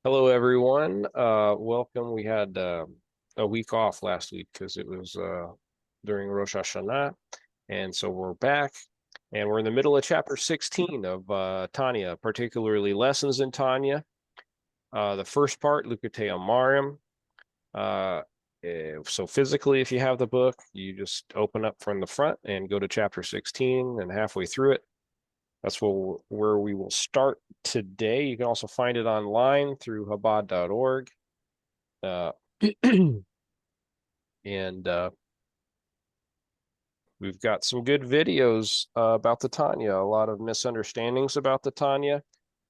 Hello, everyone. Welcome. We had a week off last week because it was during Rosh Hashanah. And so we're back and we're in the middle of chapter 16 of Tanya, particularly lessons in Tanya. The first part, Likutei Amarim. Uh, so physically, if you have the book, you just open up from the front and go to chapter 16 and halfway through it. That's where we will start today. You can also find it online through Chabad.org. Uh, and we've got some good videos about the Tanya, a lot of misunderstandings about the Tanya.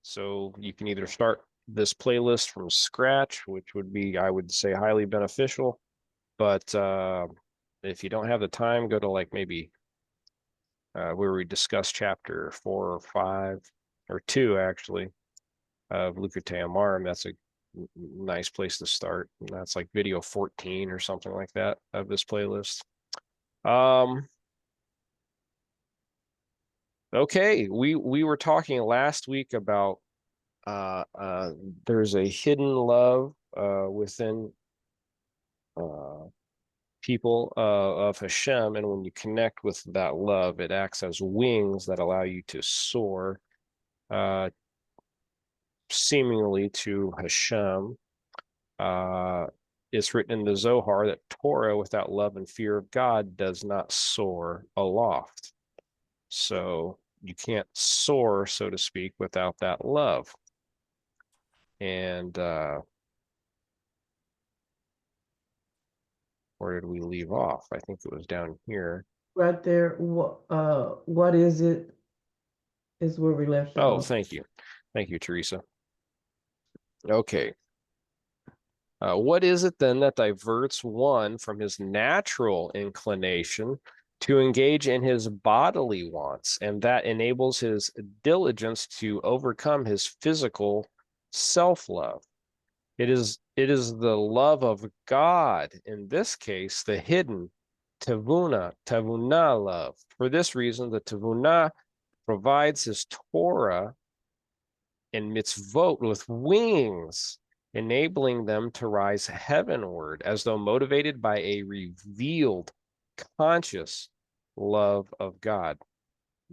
So you can either start this playlist from scratch, which would be, I would say, highly beneficial. But if you don't have the time, go to like maybe where we discuss chapter 4 or 5 or 2, actually, of Likutei Amarim. That's a nice place to start. That's like video 14 or something like that of this playlist. Um, okay, we were talking last week about there's a hidden love within uh people of Hashem, and when you connect with that love, it acts as wings that allow you to soar uh seemingly to Hashem. Uh it's written in the Zohar that Torah without love and fear of God does not soar aloft. So you can't soar, so to speak, without that love. And where did we leave off? I think it was down here. Right there. What is it? Is where we left Oh, off. thank you. Thank you, Teresa. Okay. What is it then that diverts one from his natural inclination to engage in his bodily wants, and that enables his diligence to overcome his physical self-love? It is the love of God, in this case, the hidden tavuna love. For this reason, the tavuna provides his Torah and mitzvot with wings, enabling them to rise heavenward as though motivated by a revealed, conscious love of God.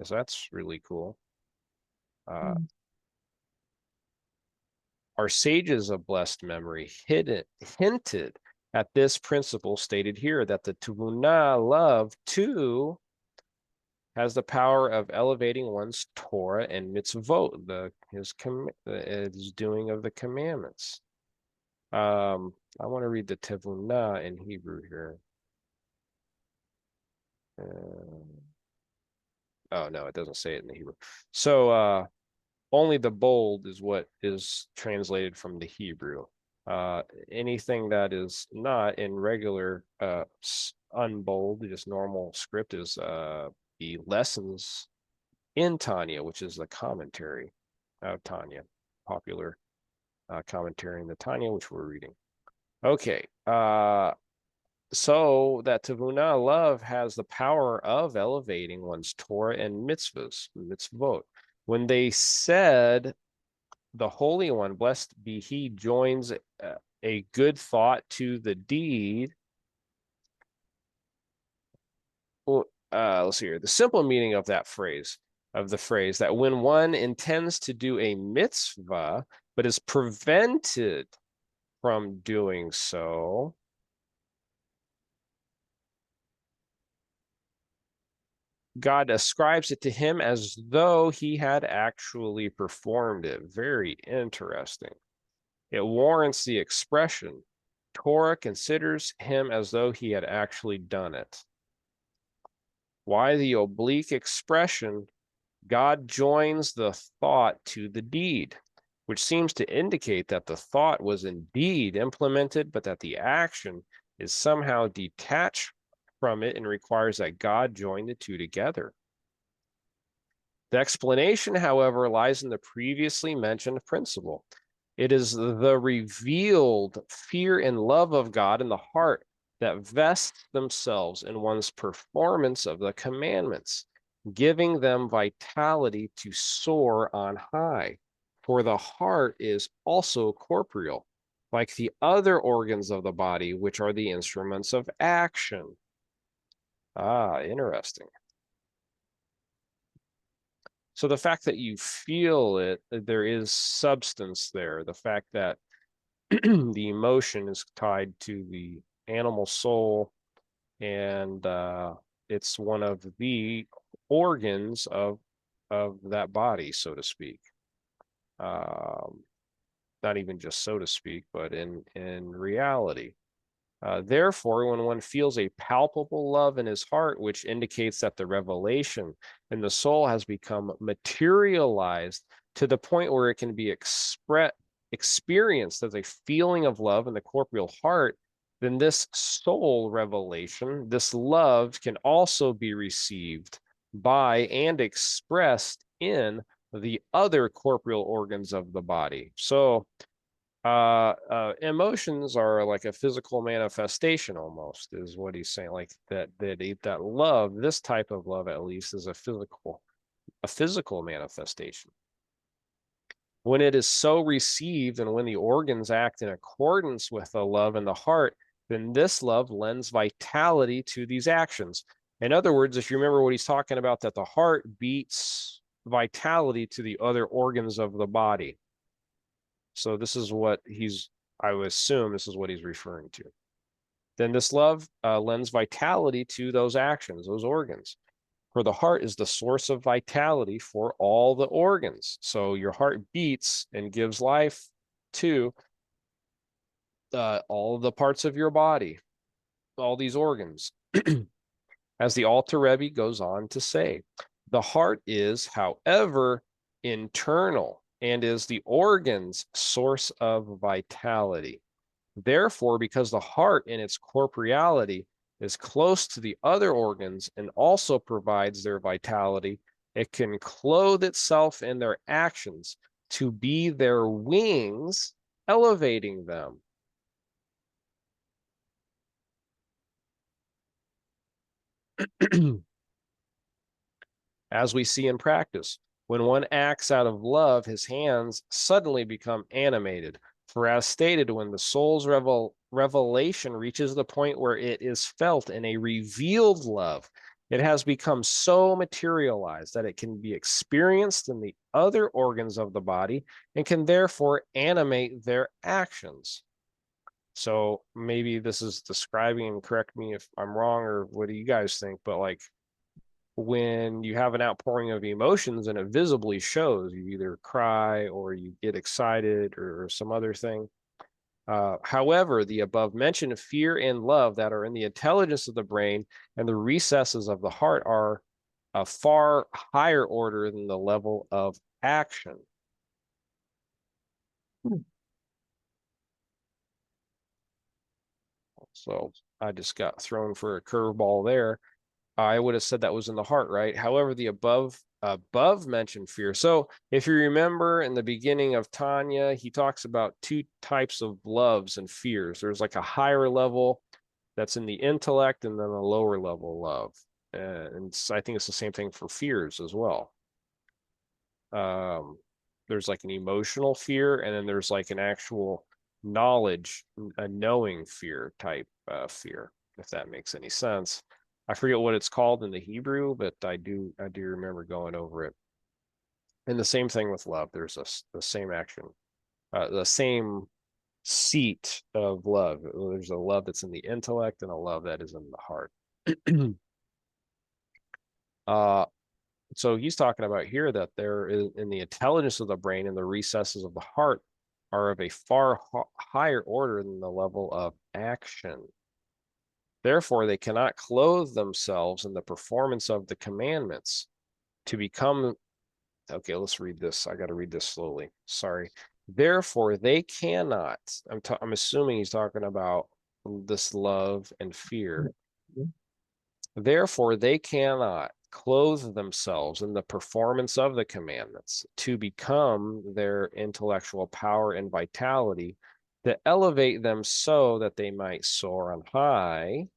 So that's really cool. Uh, Mm. Our sages of blessed memory hinted at this principle stated here, that the tuvuna love too has the power of elevating one's Torah and mitzvot, his doing of the commandments. I want to read the tevuna in Hebrew here. Oh no, it doesn't say it in the Hebrew. So only the bold is what is translated from the Hebrew. Uh, Anything that is not in regular unbold, just normal script, is the lessons in Tanya, which is the commentary of Tanya, popular commentary in the Tanya, which we're reading. Okay, so that Tavuna love has the power of elevating one's Torah and mitzvot. When they said the Holy One, blessed be He, joins a good thought to the deed. Well, let's see here. The simple meaning of that phrase, of the phrase, that when one intends to do a mitzvah, but is prevented from doing so, God ascribes it to him as though he had actually performed it. Very interesting. It warrants the expression, Torah considers him as though he had actually done it. Why the oblique expression, God joins the thought to the deed, which seems to indicate that the thought was indeed implemented, but that the action is somehow detached from it and requires that God join the two together. The explanation, however, lies in the previously mentioned principle. It is the revealed fear and love of God in the heart that vest themselves in one's performance of the commandments, giving them vitality to soar on high. For the heart is also corporeal, like the other organs of the body, which are the instruments of action. Ah, interesting. So the fact that you feel it, there is substance there. The fact that the emotion is tied to the animal soul, and it's one of the organs of that body, so to speak. Not even just so to speak, but in reality. Therefore, when one feels a palpable love in his heart, which indicates that the revelation in the soul has become materialized to the point where it can be experienced as a feeling of love in the corporeal heart, then this soul revelation, this love, can also be received by and expressed in the other corporeal organs of the body. So, emotions are like a physical manifestation, almost, is what he's saying. Like that love, this type of love at least, is a physical manifestation. When it is so received and when the organs act in accordance with the love in the heart, then this love lends vitality to these actions. In other words, if you remember what he's talking about, that the heart beats vitality to the other organs of the body. So this is what I would assume this is what he's referring to. Then this love lends vitality to those actions, those organs. For the heart is the source of vitality for all the organs. So your heart beats and gives life to all of the parts of your body, all these organs. As the Alter Rebbe goes on to say, the heart is, however, internal and is the organ's source of vitality. Therefore, because the heart in its corporeality is close to the other organs and also provides their vitality, it can clothe itself in their actions to be their wings, elevating them. As we see in practice, when one acts out of love, his hands suddenly become animated. For as stated, when the soul's revelation reaches the point where it is felt in a revealed love, it has become so materialized that it can be experienced in the other organs of the body and can therefore animate their actions. So maybe this is describing, and correct me if I'm wrong, or what do you guys think? But like, when you have an outpouring of emotions and it visibly shows, you either cry or you get excited or some other thing. However, the above mentioned fear and love that are in the intelligence of the brain and the recesses of the heart are a far higher order than the level of action. So I just got thrown for a curveball there. I would have said that was in the heart, right? However, the above mentioned fear. So if you remember in the beginning of Tanya, he talks about two types of loves and fears. There's like a higher level that's in the intellect, and then a lower level love. And I think it's the same thing for fears as well. Um, there's like an emotional fear, and then there's like an actual knowledge, a knowing fear type fear, if that makes any sense. I forget what it's called in the Hebrew, but I do remember going over it. And the same thing with love. There's the same action, the same seat of love. There's a love that's in the intellect and a love that is in the heart. uh, so he's talking about here that there is in the intelligence of the brain and the recesses of the heart are of a far higher order than the level of action. Therefore, they cannot clothe themselves in the performance of the commandments to become. Okay, let's read this. I got to read this slowly. Sorry. Therefore, they cannot. I'm assuming he's talking about this love and fear. Therefore, they cannot clothe themselves in the performance of the commandments to become their intellectual power and vitality to elevate them so that they might soar on high.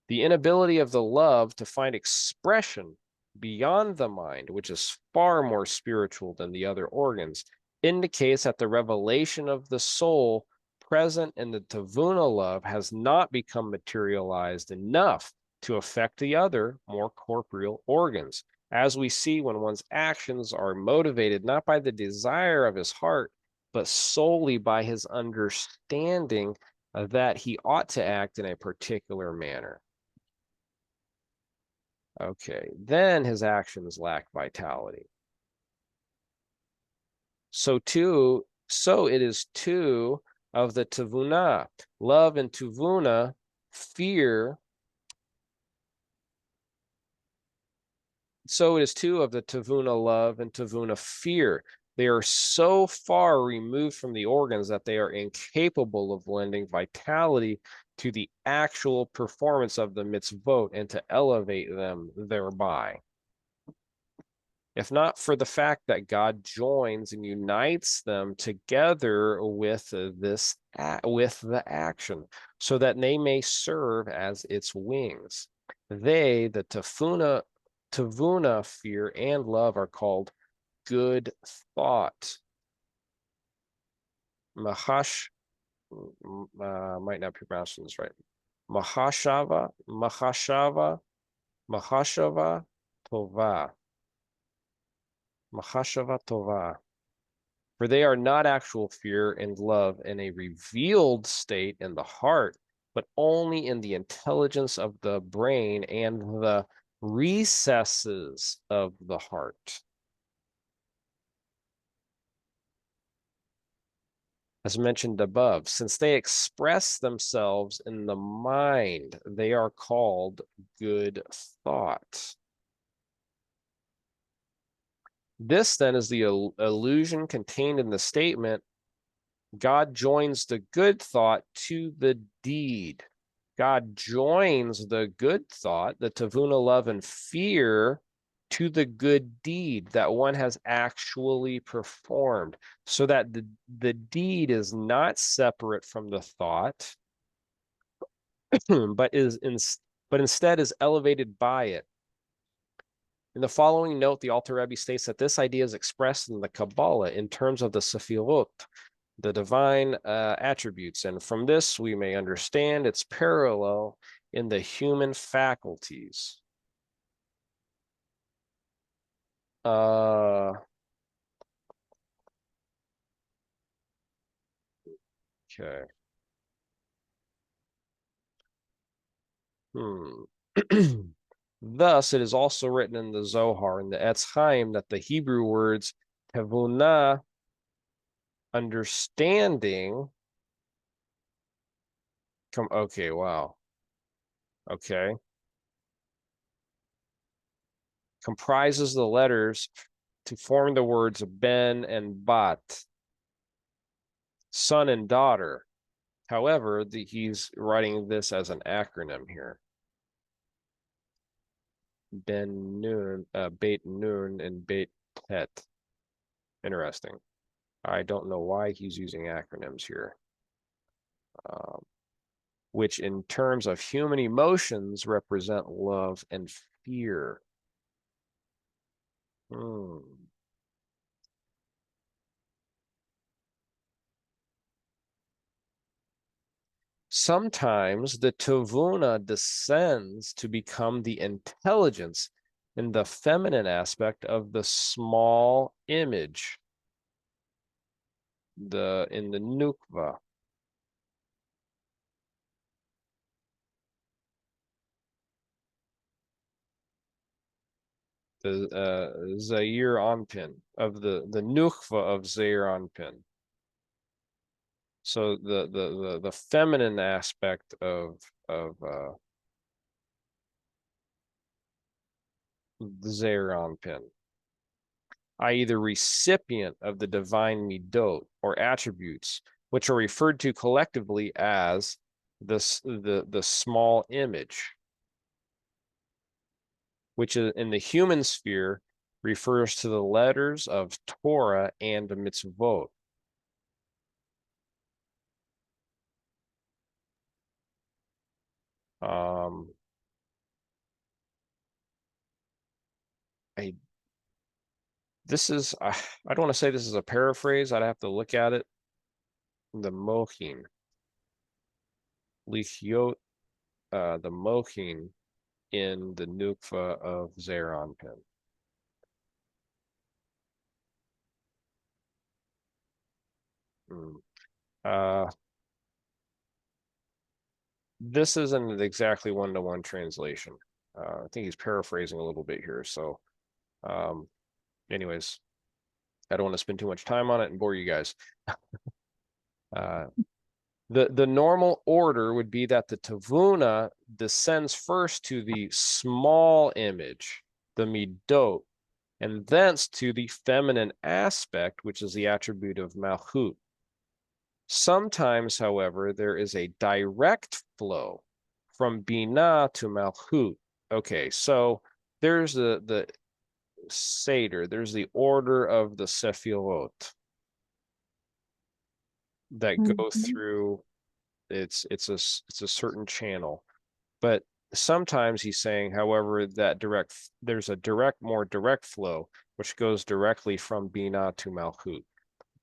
The inability of the love to find expression beyond the mind, which is far more spiritual than the other organs, indicates that the revelation of the soul present in the Tavuna love has not become materialized enough to affect the other, more corporeal organs. As we see when one's actions are motivated not by the desire of his heart, but solely by his understanding that he ought to act in a particular manner. Okay, then his actions lack vitality. So it is too of the Tavuna. Love and Tuvuna, fear. So it is too of the Tavuna love and Tavuna fear. They are so far removed from the organs that they are incapable of lending vitality to the actual performance of the mitzvot and to elevate them thereby. If not for the fact that God joins and unites them together with the action, so that they may serve as its wings. They, the Tavuna, fear and love, are called good thought. Mahash, might not be pronouncing this right. Mahashava Tova. Mahashava Tova. For they are not actual fear and love in a revealed state in the heart, but only in the intelligence of the brain and the recesses of the heart. As mentioned above, since they express themselves in the mind, they are called good thought. This then is the illusion contained in the statement, God joins the good thought to the deed. God joins the good thought, the Tavuna love and fear, to the good deed that one has actually performed, so that the deed is not separate from the thought, but instead is elevated by it. In the following note, the Alter Rebbe states that this idea is expressed in the Kabbalah in terms of the Sefirot, the divine attributes, and from this we may understand its parallel in the human faculties. Okay. Thus, it is also written in the Zohar in the Etz Chaim that the Hebrew words tevunah, understanding, okay, wow, okay, comprises the letters to form the words ben and bat, son and daughter. However, he's writing this as an acronym here. Ben Nun, Beit Nun, and Beit Tet. Interesting. I don't know why he's using acronyms here. Which in terms of human emotions represent love and fear. Sometimes the Tavuna descends to become the intelligence in the feminine aspect of the small image, in the Nukva. The Zaire Anpin, of the Nukva of Zaire Anpin. So the feminine aspect of the Zaire Anpin, i.e. the recipient of the divine midot or attributes, which are referred to collectively as the small image, which is in the human sphere refers to the letters of Torah and the mitzvot. This is, I don't want to say this is a paraphrase. I'd have to look at it. The Mochin. Lichiot, the Mochin in the Nukva of Zeranpin. This isn't exactly one-to-one translation. I think he's paraphrasing a little bit here. So, anyways, I don't want to spend too much time on it and bore you guys. The normal order would be that the Tavuna descends first to the small image, the Midot, and thence to the feminine aspect, which is the attribute of Malchut. Sometimes, however, there is a direct flow from Binah to Malchut. Okay, so there's the Seder, there's the order of the Sefirot that go through. It's a certain channel, but sometimes he's saying, however, that there's a more direct flow which goes directly from Binah to Malchut,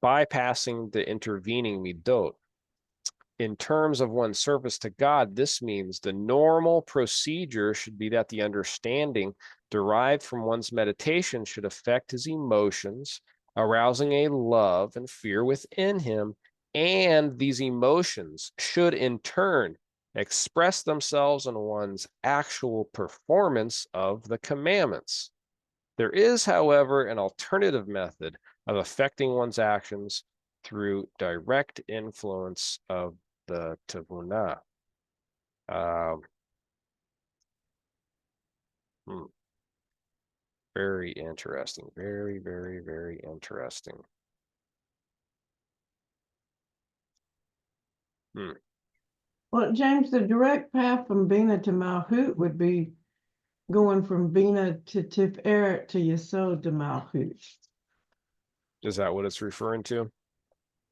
bypassing the intervening Midot. In terms of one's service to God, this means the normal procedure should be that the understanding derived from one's meditation should affect his emotions, arousing a love and fear within him. And these emotions should in turn express themselves in one's actual performance of the commandments. There is, however, an alternative method of affecting one's actions through direct influence of the Tavuna. Very interesting. Very, very, very interesting. Well, James, the direct path from Bina to Malchut would be going from Bina to Tiferet to Yesod to Malchut. Is that what it's referring to?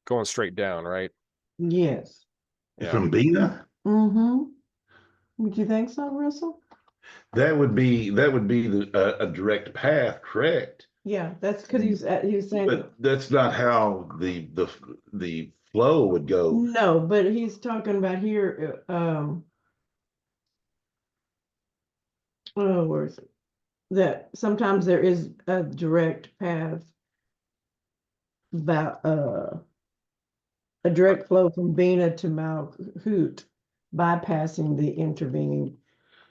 Going straight down, right? Yes. Yeah. From Bina? Mm-hmm. Would you think so, Russell? That would be a direct path, correct? Yeah, that's because he was saying. But that's not how the flow would go. No, but he's talking about here. Where is it? That sometimes there is a direct path about a direct flow from Bina to Malchut, bypassing the intervening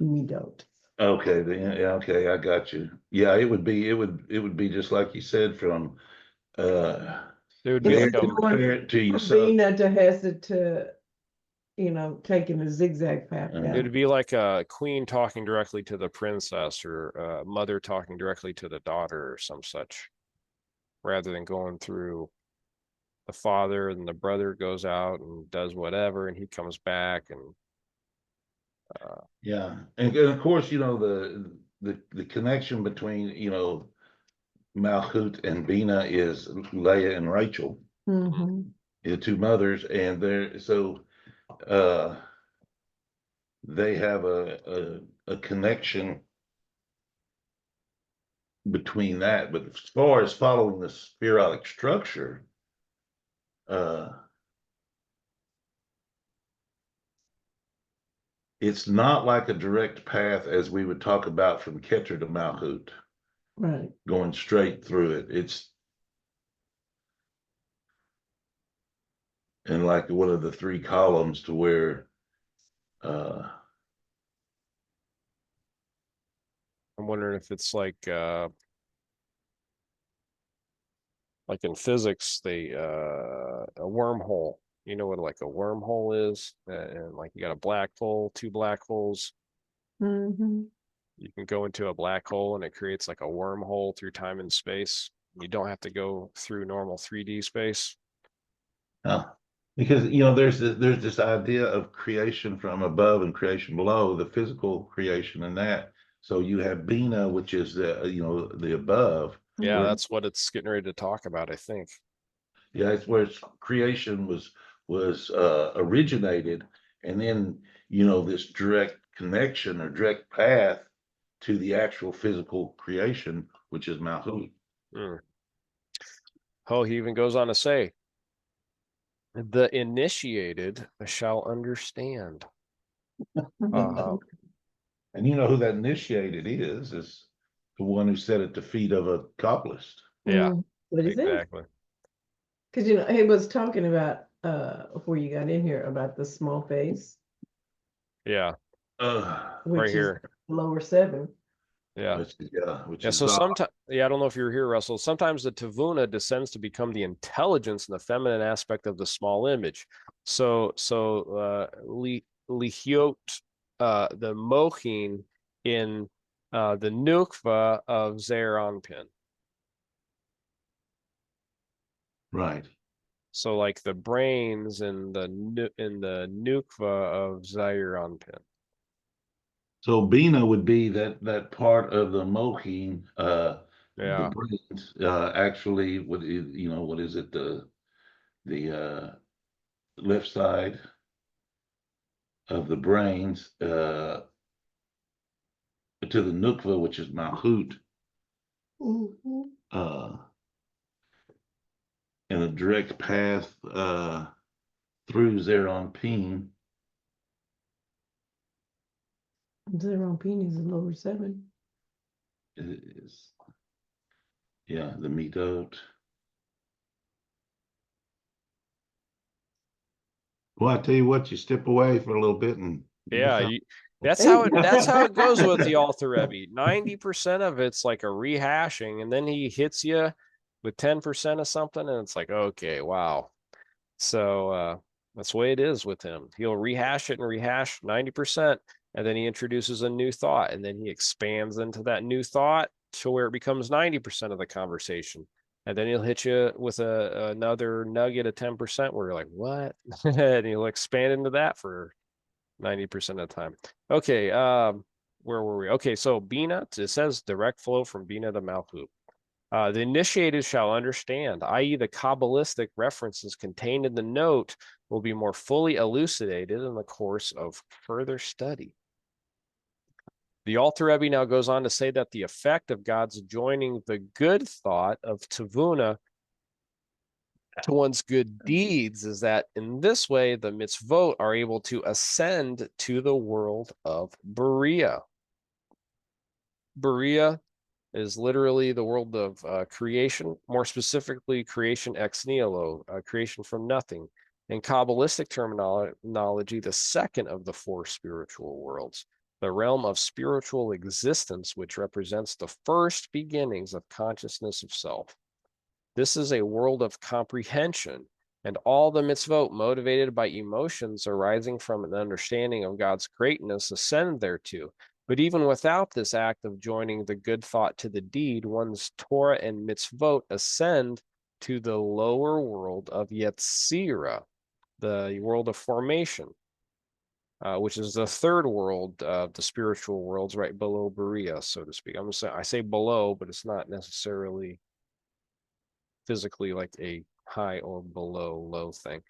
Midot. Okay, okay, I got you. Yeah, it would be just like you said, from it would be there like a, to From yourself. Bina to Hesed to, taking a zigzag path down. it'd be like a queen talking directly to the princess, or a mother talking directly to the daughter, or some such, rather than going through the father, and the brother goes out and does whatever, and he comes back, and Yeah, and of course, the connection between Malchut and Bina is Leah and Rachel, the two mothers, and they have a connection between that. But as far as following the spherotic structure, it's not like a direct path as we would talk about from Keter to Malchut, Right. going straight through it. It's in like one of the three columns to where I'm wondering if it's like in physics, a wormhole. You know what like a wormhole is? And like you got a black hole, two black holes. You can go into a black hole and it creates like a wormhole through time and space. You don't have to go through normal 3D space. because there's this idea of creation from above and creation below, the physical creation and that. So you have Bina, which is the above. Yeah, that's what it's getting ready to talk about, I think. Yeah, it's where creation was originated, and then this direct connection or direct path to the actual physical creation, which is Malchut. Oh, he even goes on to say, the initiated shall understand. Uh, And you know who that initiated is the one who sat at the feet of a copulist. yeah, What he said. exactly. Because he was talking about before you got in here about the small face, Yeah, right which is here. lower 7. Yeah. Which Yeah, is so sometimes, I don't know if you're here, Russell. Sometimes the Tavuna descends to become the intelligence and the feminine aspect of the small image. Lihiot, the Mochin in the Nukva of Zeranpin. right. So like the brains in the Nukva of Zeranpin. So Bina would be that part of the Mohim, the Yeah. brains, actually, what is it, the left side of the brains, to the Nukva, which is Malhut, uh, and a direct path through Zeron. Zeron is a lower 7. Is, yeah, the Midot. Well, I tell you what, you step away for a little bit and Yeah, that's how it goes with the Alter Rebbe. 90% of it's like a rehashing, and then he hits you with 10% of something, and it's like, okay, wow. So that's the way it is with him. He'll rehash it and rehash 90%, and then he introduces a new thought, and then he expands into that new thought to where it becomes 90% of the conversation. And then he'll hit you with another nugget of 10% where you're like, what? And he'll expand into that for 90% of the time. Okay, where were we? Okay, so Bina, it says direct flow from Bina to Malchut. The initiated shall understand, i.e., the Kabbalistic references contained in the note will be more fully elucidated in the course of further study. The Alter Rebbe now goes on to say that the effect of God's joining the good thought of Tavuna to one's good deeds is that in this way the mitzvot are able to ascend to the world of Berea. Berea is literally the world of creation, more specifically creation ex nihilo, creation from nothing. In Kabbalistic terminology, the second of the 4 spiritual worlds, the realm of spiritual existence, which represents the first beginnings of consciousness of self. This is a world of comprehension, and all the mitzvot motivated by emotions arising from an understanding of God's greatness ascend thereto. But even without this act of joining the good thought to the deed, one's Torah and mitzvot ascend to the lower world of Yetzirah, the world of formation, which is the third world of the spiritual worlds, right below Berea, so to speak. I say below, but it's not necessarily physically like a high or below low thing.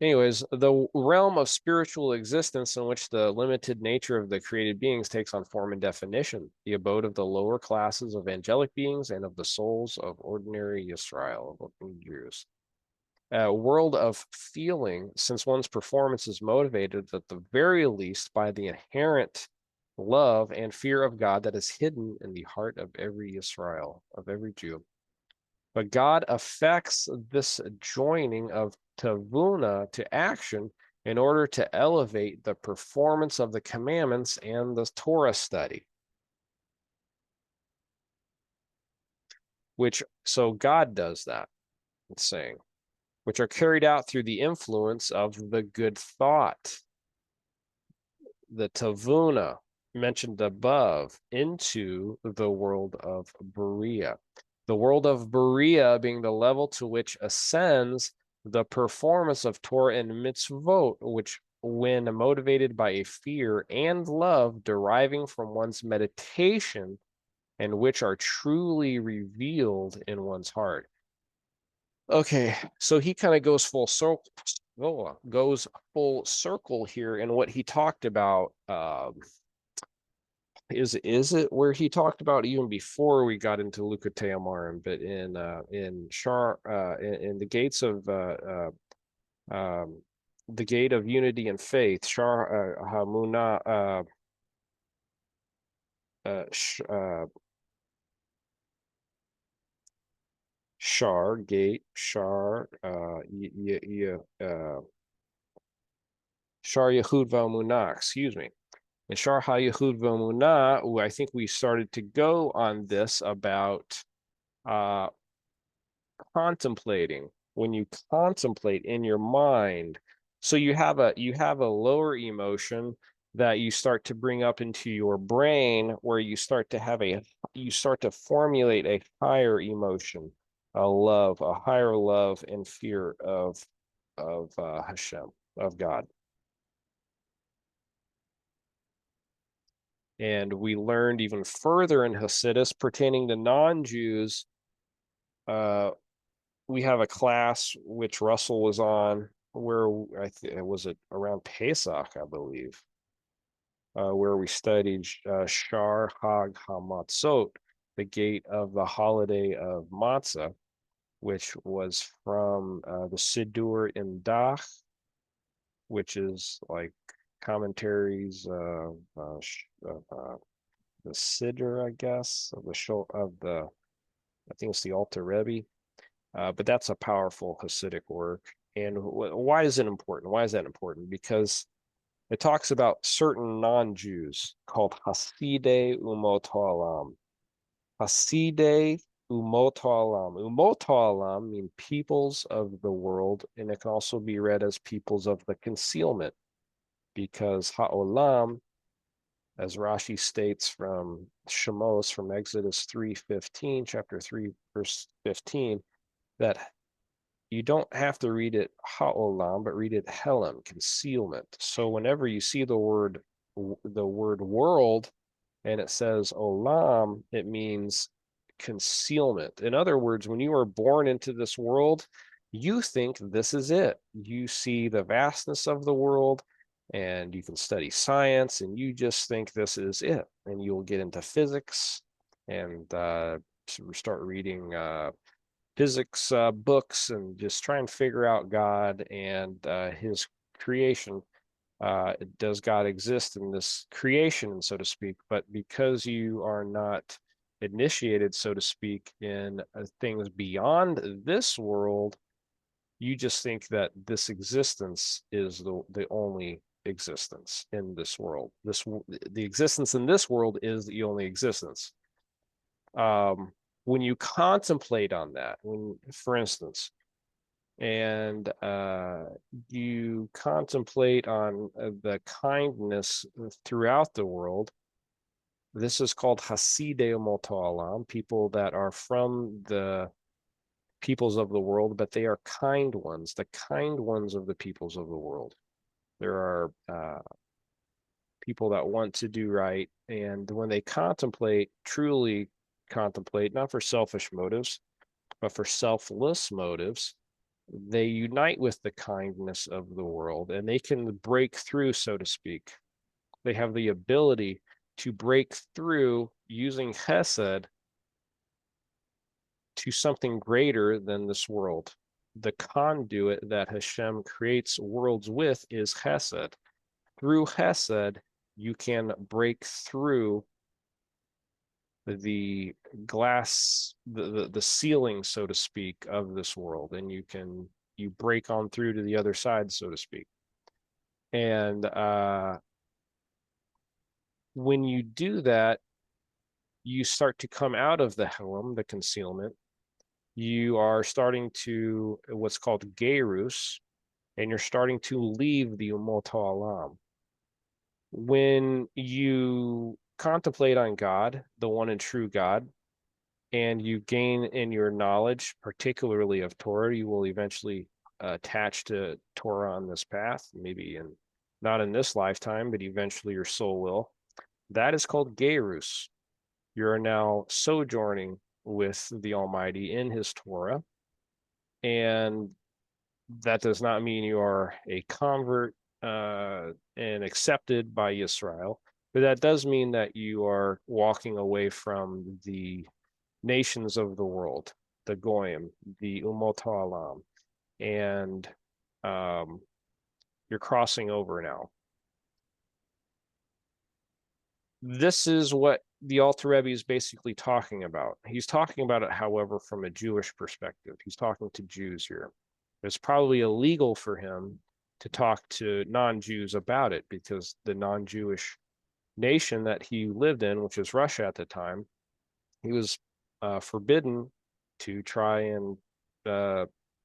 Anyways, the realm of spiritual existence in which the limited nature of the created beings takes on form and definition, the abode of the lower classes of angelic beings and of the souls of ordinary Yisrael, of Jews. A world of feeling, since one's performance is motivated at the very least by the inherent love and fear of God that is hidden in the heart of every Yisrael, of every Jew. But God affects this joining of Tavuna to action in order to elevate the performance of the commandments and the Torah study. So God does that, it's saying, which are carried out through the influence of the good thought, the Tavuna mentioned above, into the world of Berea. The world of Berea being the level to which ascends the performance of Torah and mitzvot, which, when motivated by a fear and love deriving from one's meditation, and which are truly revealed in one's heart. Okay, so he kind of goes full circle here in what he talked about. is it where he talked about even before we got into Likutei Amarim, but in the gates of the gate of unity and faith, Shar Hamuna Shar gate Shar Shar Yehud V'Amunah, excuse me. In Shar HaYehud V'Amunah, I think we started to go on this about contemplating. When you contemplate in your mind, so you have a lower emotion that you start to bring up into your brain, where you start to formulate a higher emotion, a higher love and fear of Hashem, of God. And we learned even further in Hasidus pertaining to non-Jews. We have a class which Russell was on, where was it around Pesach, I believe, where we studied Shar Hag HaMatzot, the gate of the holiday of Matzah, which was from the Siddur in Dach, which is like commentaries the Siddur, I guess, of the I think it's the Alter Rebbe. But that's a powerful Hasidic work. And why is it important? Why is that important? Because it talks about certain non-Jews called Hasidei Umot Ha'olam. Hasidei Umot Ha'olam. Umot Ha'olam mean peoples of the world, and it can also be read as peoples of the concealment, because Ha'olam, as Rashi states from Shemos, from Exodus 3:15, chapter 3, verse 15, that you don't have to read it ha'olam, but read it helem, concealment. So whenever you see the word world and it says olam, it means concealment. In other words, when you are born into this world, you think this is it. You see the vastness of the world, and you can study science, and you just think this is it. And you'll get into physics and start reading physics books and just try and figure out God and his creation. Does God exist in this creation, so to speak? But because you are not initiated, so to speak, in things beyond this world, you just think that this existence is the only existence in this world. The existence in this world is the only existence. When you contemplate on that, for instance, and you contemplate on the kindness throughout the world, this is called Hasidei Umot Ha'olam, people that are from the peoples of the world, but they are kind ones, the kind ones of the peoples of the world. There are people that want to do right, and when they truly contemplate, not for selfish motives, but for selfless motives, they unite with the kindness of the world, and they can break through, so to speak. They have the ability to break through using Hesed to something greater than this world. The conduit that Hashem creates worlds with is Hesed. Through Hesed, you can break through the glass, the ceiling, so to speak, of this world, and you break on through to the other side, so to speak. And when you do that, you start to come out of the helm, the concealment. You are starting to what's called gerus, and you're starting to leave the umot ha'olam. When you contemplate on God, the one and true God, and you gain in your knowledge, particularly of Torah, you will eventually attach to Torah on this path, maybe not in this lifetime, but eventually your soul will. That is called gerus. You're now sojourning with the Almighty in his Torah, and that does not mean you are a convert and accepted by Israel. But that does mean that you are walking away from the nations of the world, the Goyim, the Umot Ha'olam, and you're crossing over now. This is what the Alter Rebbe is basically talking about. He's talking about it, however, from a Jewish perspective. He's talking to Jews here. It's probably illegal for him to talk to non-Jews about it because the non-Jewish nation that he lived in, which was Russia at the time, he was forbidden to try and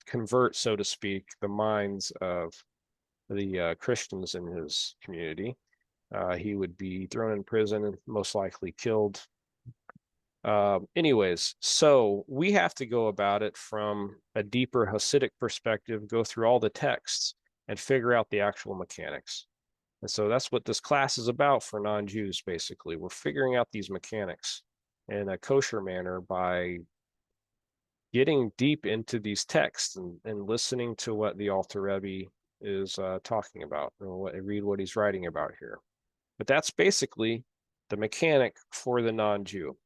convert, so to speak, the minds of the Christians in his community. He would be thrown in prison and most likely killed. Anyways, so we have to go about it from a deeper Hasidic perspective, go through all the texts and figure out the actual mechanics. And so that's what this class is about for non-Jews, basically. We're figuring out these mechanics in a kosher manner by getting deep into these texts and listening to what the Alter Rebbe is talking about, or read what he's writing about here. But that's basically the mechanic for the non-Jew,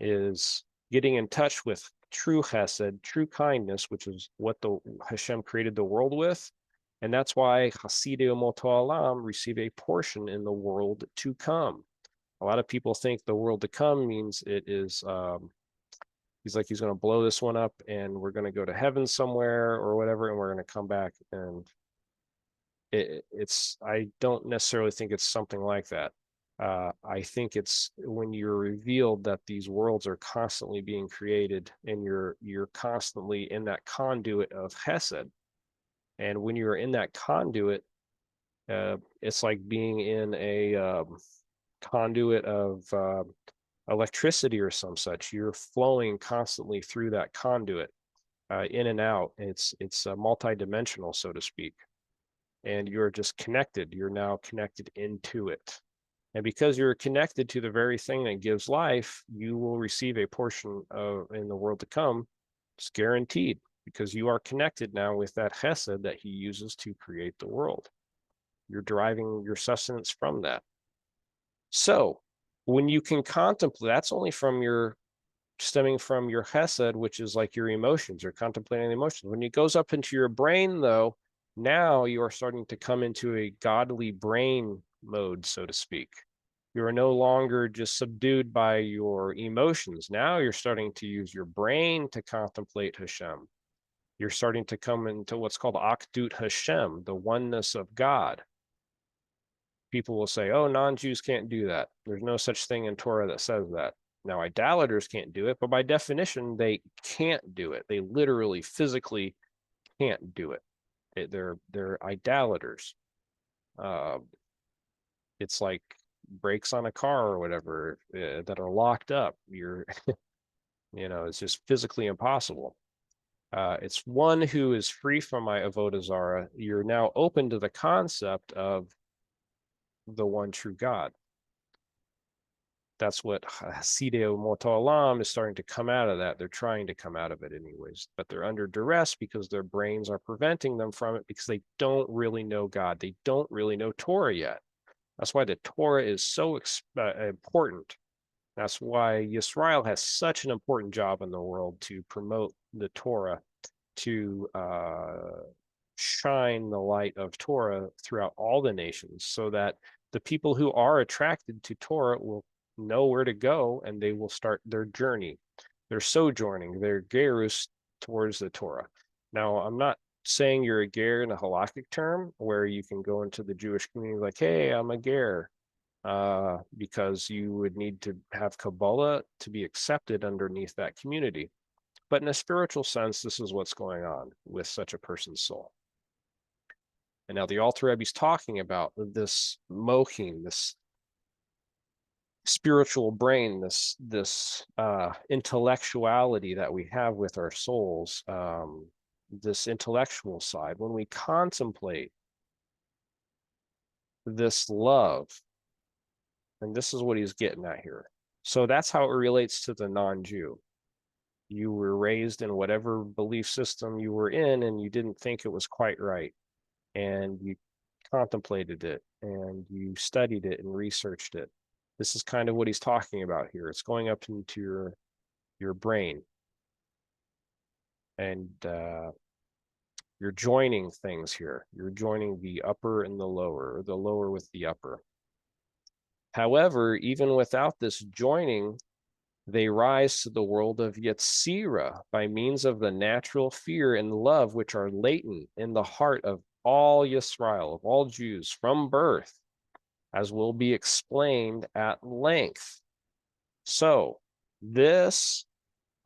is getting in touch with true chesed, true kindness, which is what the Hashem created the world with. And that's why Hasidei Umot Ha'olam receive a portion in the world to come. A lot of people think the world to come means it is, he's going to blow this one up and we're going to go to heaven somewhere or whatever, and we're going to come back. And I don't necessarily think it's something like that. I think it's when you're revealed that these worlds are constantly being created and you're constantly in that conduit of Hesed. And when you're in that conduit, it's like being in a conduit of electricity or some such. You're flowing constantly through that conduit, in and out. It's multi-dimensional, so to speak. And you're just connected. You're now connected into it. And because you're connected to the very thing that gives life, you will receive a portion of in the world to come. It's guaranteed, because you are connected now with that chesed that he uses to create the world. You're deriving your sustenance from that. So when you can contemplate, that's only stemming from your chesed, which is like your emotions. You're contemplating the emotions. When it goes up into your brain, though, now you are starting to come into a godly brain mode, so to speak. You are no longer just subdued by your emotions. Now you're starting to use your brain to contemplate Hashem. You're starting to come into what's called Akdut Hashem, the oneness of God. People will say, oh, non-Jews can't do that. There's no such thing in Torah that says that. Now, idolaters can't do it, but by definition, they can't do it. They literally, physically can't do it. They're idolaters. It's like brakes on a car or whatever that are locked up. It's just physically impossible. It's one who is free from my avodah zarah. You're now open to the concept of the one true God. That's what Hasidei Umot Ha'olam is starting to come out of that. They're trying to come out of it anyways, but they're under duress because their brains are preventing them from it, because they don't really know God. They don't really know Torah yet. That's why the Torah is so important. That's why Yisrael has such an important job in the world to promote the Torah, to shine the light of Torah throughout all the nations, so that the people who are attracted to Torah will know where to go, and they will start their journey, their sojourning, their gerus towards the Torah. Now, I'm not saying you're a ger in a halakhic term, where you can go into the Jewish community like, hey, I'm a ger, because you would need to have Kabbalah to be accepted underneath that community. But in a spiritual sense, this is what's going on with such a person's soul. And now the Alter Rebbe is talking about this mochim, this spiritual brain, this intellectuality that we have with our souls, this intellectual side. When we contemplate this love, and this is what he's getting at here. So that's how it relates to the non-Jew. You were raised in whatever belief system you were in, and you didn't think it was quite right, and you contemplated it, and you studied it and researched it. This is kind of what he's talking about here. It's going up into your brain, and you're joining things here. You're joining the upper and the lower, or the lower with the upper. However, even without this joining, they rise to the world of Yetzirah by means of the natural fear and love which are latent in the heart of all Yisrael, of all Jews from birth, as will be explained at length. So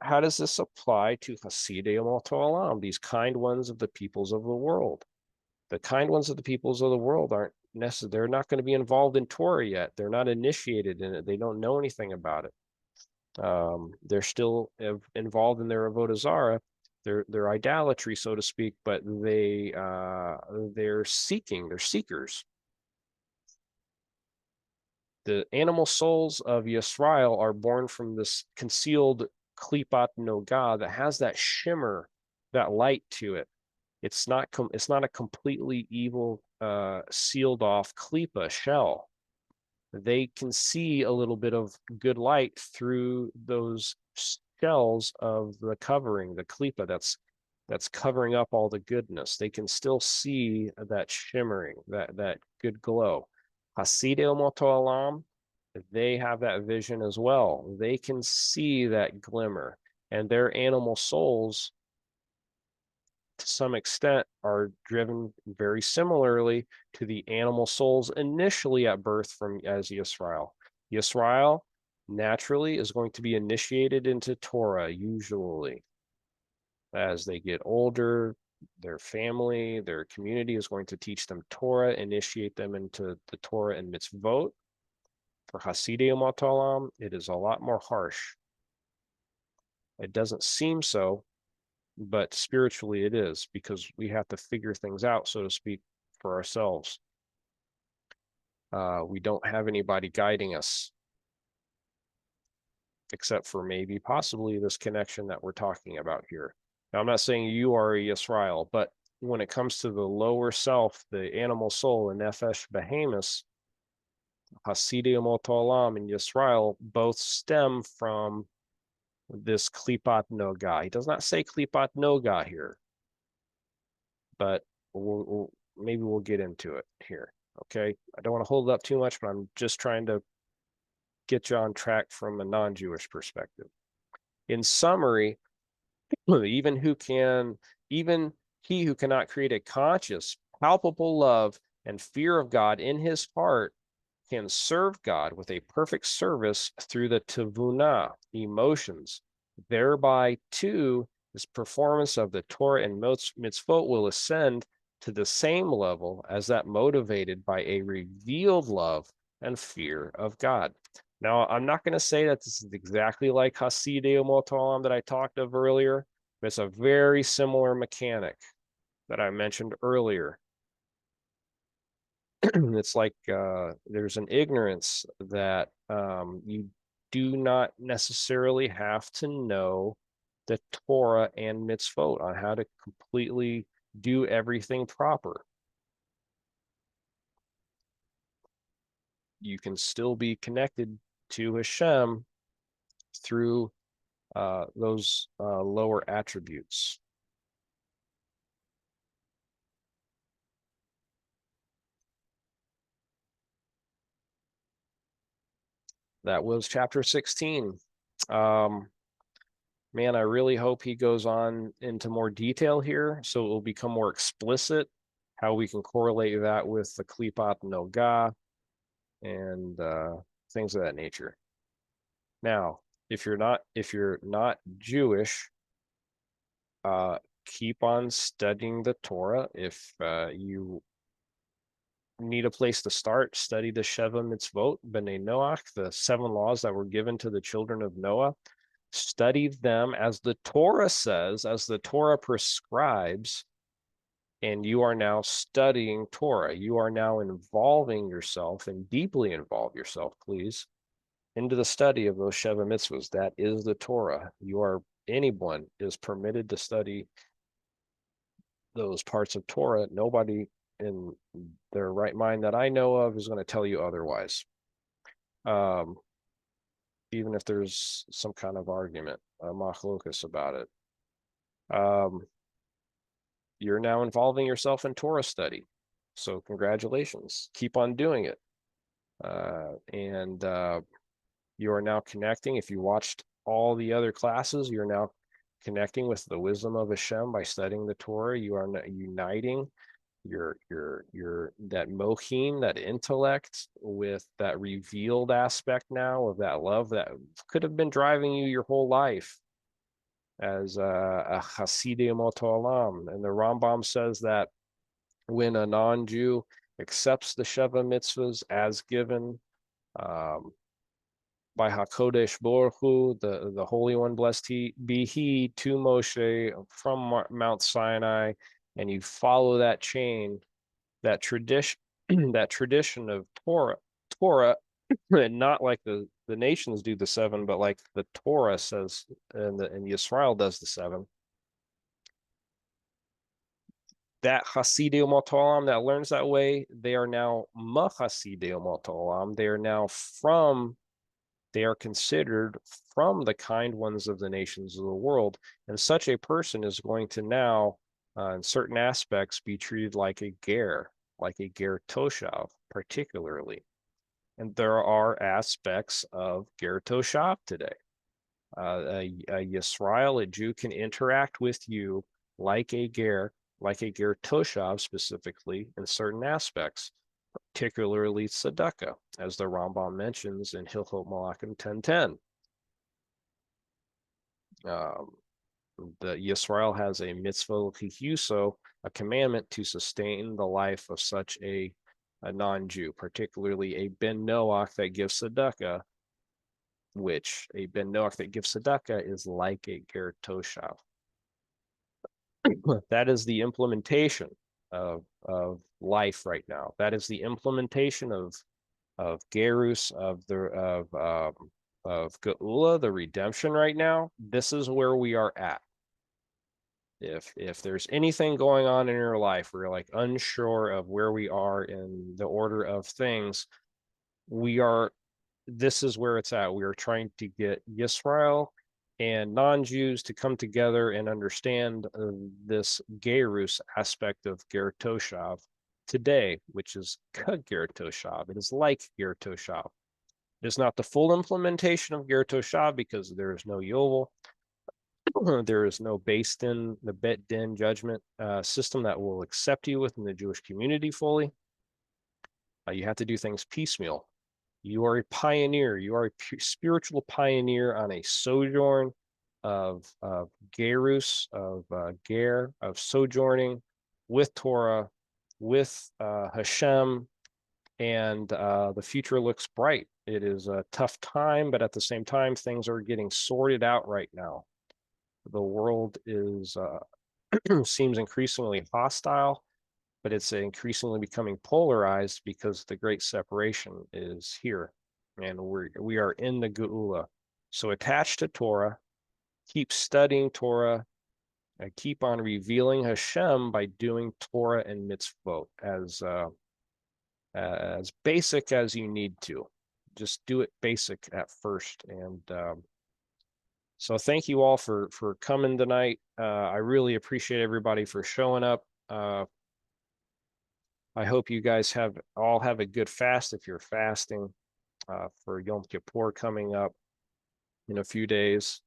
how does this apply to Hasidei Umot Olam, these kind ones of the peoples of the world? The kind ones of the peoples of the world aren't necessarily, they're not going to be involved in Torah yet. They're not initiated in it. They don't know anything about it. They're still involved in their avodah zarah, their idolatry, so to speak, but they're seekers. The animal souls of Yisrael are born from this concealed klipat nogah that has that shimmer, that light to it. It's not a completely evil, sealed off klipa shell. They can see a little bit of good light through those shells of the covering, the klipa that's covering up all the goodness. They can still see that shimmering, that good glow. Hasidei Umot Olam, they have that vision as well. They can see that glimmer, and their animal souls, to some extent, are driven very similarly to the animal souls initially at birth from as Yisrael. Yisrael naturally is going to be initiated into Torah, usually. As they get older, their family, their community is going to teach them Torah, initiate them into the Torah and mitzvot. For Hasidei Umot Olam, it is a lot more harsh. It doesn't seem so, but spiritually it is, because we have to figure things out, so to speak, for ourselves. We don't have anybody guiding us, except for maybe possibly this connection that we're talking about here. Now, I'm not saying you are a Yisrael, but when it comes to the lower self, the animal soul, and Nefesh Behemoth, Hasidei Umot Olam and Yisrael both stem from this Klipat Nogah. He does not say Klipat Nogah here, but maybe we'll get into it here. Okay, I don't want to hold it up too much, but I'm just trying to get you on track from a non-Jewish perspective. In summary, even he who cannot create a conscious, palpable love and fear of God in his heart can serve God with a perfect service through the tevunah, emotions. Thereby, too, his performance of the Torah and mitzvot will ascend to the same level as that motivated by a revealed love and fear of God. Now, I'm not going to say that this is exactly like Hasidei Umot Olam that I talked of earlier, but it's a very similar mechanic that I mentioned earlier. It's like there's an ignorance that you do not necessarily have to know the Torah and mitzvot on how to completely do everything proper. You can still be connected to Hashem through those lower attributes. That was chapter 16. Man, I really hope he goes on into more detail here, so it will become more explicit how we can correlate that with the Klipat Nogah and things of that nature. Now, if you're not Jewish, keep on studying the Torah. If you need a place to start, study the Sheva Mitzvot, B'nai Noach, the 7 laws that were given to the children of Noah. Study them as the Torah says, as the Torah prescribes, and you are now studying Torah. You are now involving yourself, and deeply involve yourself, please, into the study of those Sheva Mitzvahs. That is the Torah. Anyone is permitted to study those parts of Torah. Nobody in their right mind that I know of is going to tell you otherwise. Even if there's some kind of argument, machlokas about it. You're now involving yourself in Torah study. So congratulations. Keep on doing it. And you are now connecting. If you watched all the other classes, you're now connecting with the wisdom of Hashem by studying the Torah. You are uniting your that mohin, that intellect, with that revealed aspect now of that love that could have been driving you your whole life as a Hasidei Moto Olam. And the Rambam says that when a non-Jew accepts the Sheva mitzvahs as given by HaKodesh Baruch Hu, the Holy One, blessed be He, to Moshe from Mount Sinai, and you follow that chain, that tradition, that tradition of Torah, and not like the nations do the 7, but like the Torah says, and Yisrael does the 7. That Hasidei Umot Olam that learns that way, they are now Mahasidei Umot Olam. They are considered from the kind ones of the nations of the world. And such a person is going to now, in certain aspects, be treated like a ger toshav, particularly. And there are aspects of ger toshav today. A Yisrael, a Jew, can interact with you like a ger toshav, specifically in certain aspects, particularly tzedakah, as the Rambam mentions in Hilchot Malachim 10:10. The Yisrael has a mitzvah l'chihuso, a commandment to sustain the life of such a non-Jew, particularly a ben Noach that gives tzedakah, which a ben Noach that gives tzedakah is like a ger toshav. That is the implementation of life right now. That is the implementation of Gerus, of Geula, the redemption right now. This is where we are at. If there's anything going on in your life where you're like unsure of where we are in the order of things, this is where it's at. We are trying to get Yisrael and non-Jews to come together and understand this Gerus aspect of Ger Toshav today, which is Ger Toshav. It is like Ger Toshav. It is not the full implementation of Ger Toshav because there is no Yovel. There is no based in the Bet Din judgment system that will accept you within the Jewish community fully. You have to do things piecemeal. You are a pioneer. You are a spiritual pioneer on a sojourn of gerus, of ger, of sojourning with Torah, with Hashem, and the future looks bright. It is a tough time, but at the same time, things are getting sorted out right now. The world is seems increasingly hostile, but it's increasingly becoming polarized because the great separation is here, and we are in the Geula. So attach to Torah, keep studying Torah, and keep on revealing Hashem by doing Torah and mitzvot as basic as you need to. Just do it basic at first. And so thank you all for coming tonight. I really appreciate everybody for showing up. I hope you guys all have a good fast if you're fasting for Yom Kippur coming up in a few days.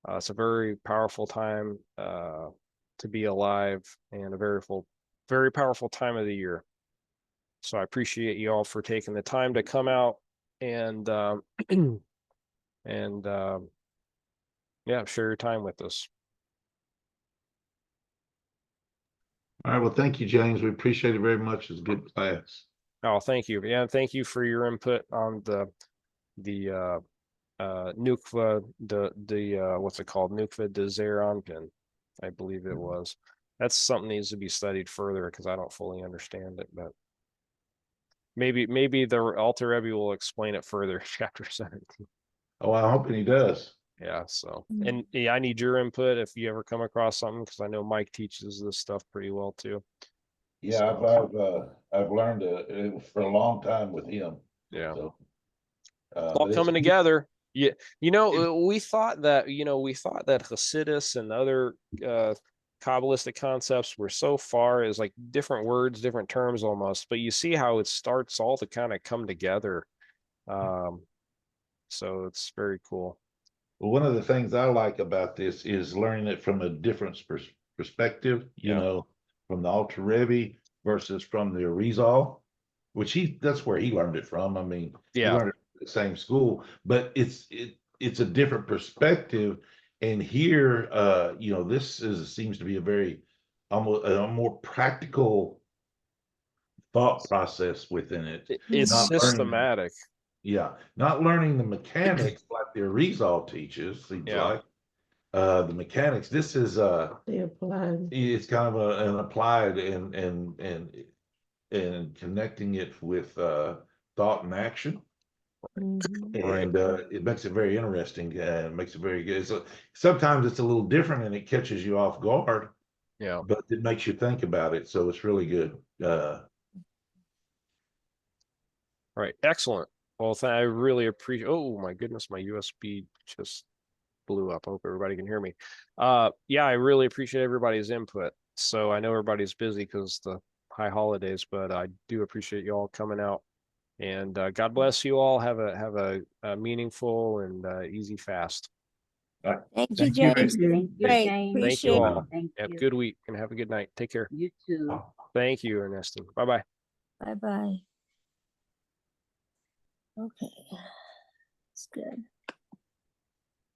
It's a very powerful time to be alive, and a very powerful time of the year. So I appreciate you all for taking the time to come out and yeah, share your time with us. All right. Well, thank you, James. We appreciate it very much. It's a good class. Oh, thank you. Yeah, thank you for your input on the Nukva, what's it called? Nukva de Zeranpin, I believe it was. That's something that needs to be studied further because I don't fully understand it, but maybe the Alter Rebbe will explain it further, chapter 17. Oh, I'm hoping he does. Yeah, so, and yeah, I need your input if you ever come across something, because I know Mike teaches this stuff pretty well too. Yeah, I've learned for a long time with him. Yeah. So, It's all but coming together. Yeah, we thought that Hasidus and other Kabbalistic concepts were so far as like different words, different terms almost, but you see how it starts all to kind of come together. So it's very cool. Well, one of the things I like about this is learning it from a different perspective, Yeah. from the Alter Rebbe versus from the Arizal, which that's where he learned it from. I mean, he Yeah. learned it from the same school, but it's a different perspective. And here, seems to be a very almost a more practical thought process within it. It's Not learning, systematic. not learning the mechanics like the Arizal teaches, seems Yeah. like. The mechanics, this is They applied. it's kind of an applied and connecting it with thought and action. Mhm. Right. And it makes it very interesting, and makes it very good. So sometimes it's a little different and it catches you off guard, Yeah. but it makes you think about it. So it's really good. Right. Excellent. Well, I really appreciate. Oh my goodness, my USB just blew up. I hope everybody can hear me. Yeah, I really appreciate everybody's input. So I know everybody's busy because the high holidays, but I do appreciate you all coming out. And God bless you all. Have a meaningful and easy fast. Thank you, Thank you. James. Thank you, Great. James. Thank you Appreciate all. it. Thank Have a you. good week and have a good night. Take care. You too. Thank you, Ernestine. Bye bye. Bye-bye. Okay. That's good.